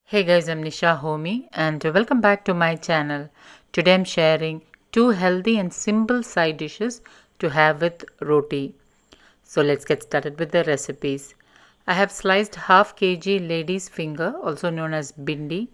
Hey guys, I'm Nisa Homey and welcome back to my channel. Today I'm sharing two healthy and simple side dishes to have with roti. So let's get started with the recipes. I have sliced half kg lady's finger, also known as bindi,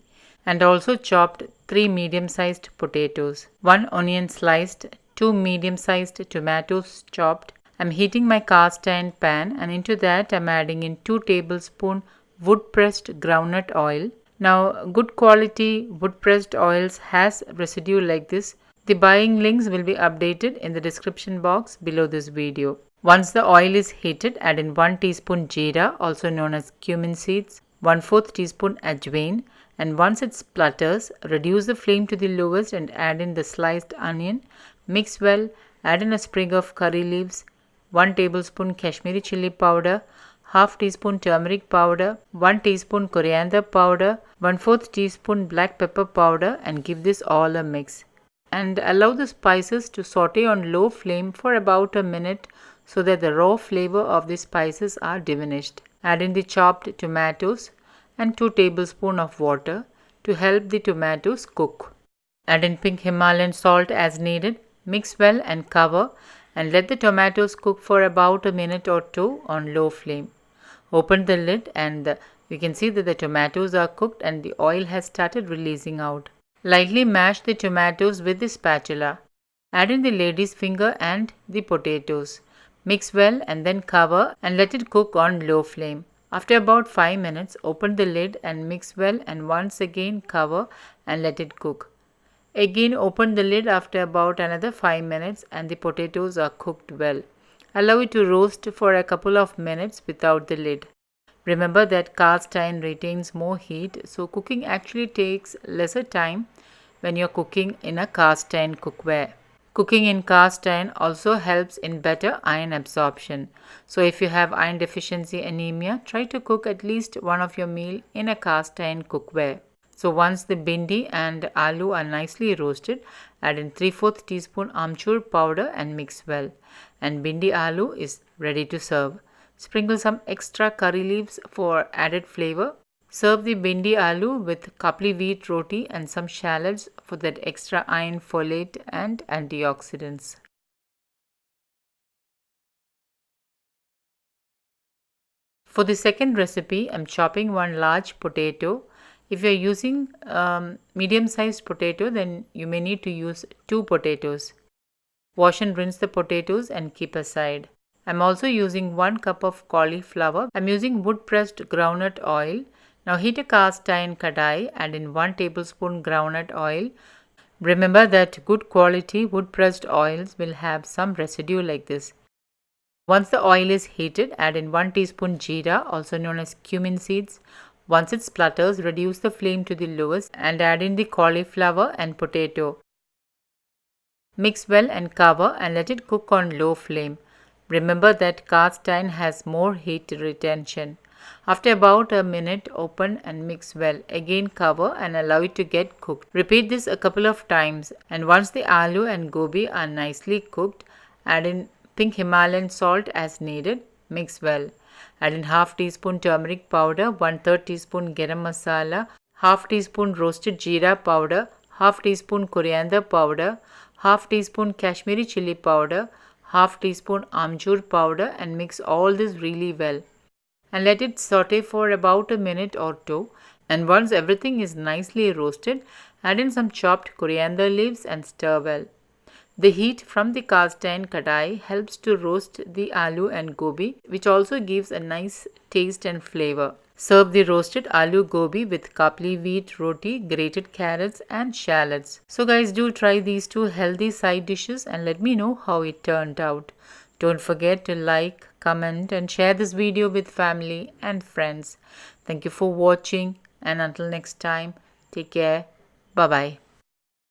and also chopped 3 medium-sized potatoes, 1 onion sliced, 2 medium-sized tomatoes chopped. I'm heating my cast iron pan and into that I'm adding in 2 tablespoons wood pressed groundnut oil. Now, good quality wood pressed oils has residue like this. The buying links will be updated in the description box below this video. Once the oil is heated, add in 1 teaspoon jeera, also known as cumin seeds, 1/4 teaspoon ajwain, and once it splutters, reduce the flame to the lowest and add in the sliced onion. Mix well, add in a sprig of curry leaves, 1 tablespoon Kashmiri chili powder, half teaspoon turmeric powder, 1 teaspoon coriander powder, 1/4 teaspoon black pepper powder, and give this all a mix. And allow the spices to saute on low flame for about a minute so that the raw flavor of the spices are diminished. Add in the chopped tomatoes and 2 tablespoons of water to help the tomatoes cook. Add in pink Himalayan salt as needed. Mix well and cover and let the tomatoes cook for about a minute or two on low flame. Open the lid and you can see that the tomatoes are cooked and the oil has started releasing out. Lightly mash the tomatoes with the spatula. Add in the lady's finger and the potatoes. Mix well and then cover and let it cook on low flame. After about 5 minutes, open the lid and mix well and once again cover and let it cook. Again open the lid after about another 5 minutes and the potatoes are cooked well. Allow it to roast for a couple of minutes without the lid. Remember that cast iron retains more heat, so cooking actually takes lesser time when you're cooking in a cast iron cookware. Cooking in cast iron also helps in better iron absorption. So if you have iron deficiency anemia, try to cook at least one of your meal in a cast iron cookware. So once the bindi and aloo are nicely roasted, add in 3/4 teaspoon amchur powder and mix well. And bindi aloo is ready to serve. Sprinkle some extra curry leaves for added flavor. Serve the bindi aloo with kapli wheat roti and some shallots for that extra iron, folate and antioxidants. For the second recipe, I'm chopping one large potato. If you're using medium-sized potato, then you may need to use 2 potatoes. Wash and rinse the potatoes and keep aside. I'm also using 1 cup of cauliflower. I'm using wood-pressed groundnut oil. Now heat a cast iron kadai, add in 1 tablespoon groundnut oil. Remember that good quality wood-pressed oils will have some residue like this. Once the oil is heated, add in 1 teaspoon jeera, also known as cumin seeds. Once it splutters, reduce the flame to the lowest and add in the cauliflower and potato. Mix well and cover and let it cook on low flame. Remember that cast iron has more heat retention. After about a minute, open and mix well. Again cover and allow it to get cooked. Repeat this a couple of times and once the aloo and gobi are nicely cooked, add in pink Himalayan salt as needed. Mix well. Add in half teaspoon turmeric powder, 1/3 teaspoon garam masala, half teaspoon roasted jeera powder, half teaspoon coriander powder, half teaspoon Kashmiri chili powder, half teaspoon amchur powder and mix all this really well. And let it saute for about a minute or two. And once everything is nicely roasted, add in some chopped coriander leaves and stir well. The heat from the cast iron kadai helps to roast the aloo and gobi, which also gives a nice taste and flavor. Serve the roasted aloo gobi with kapli wheat roti, grated carrots and shallots. So guys, do try these two healthy side dishes and let me know how it turned out. Don't forget to like, comment and share this video with family and friends. Thank you for watching and until next time, take care. Bye-bye.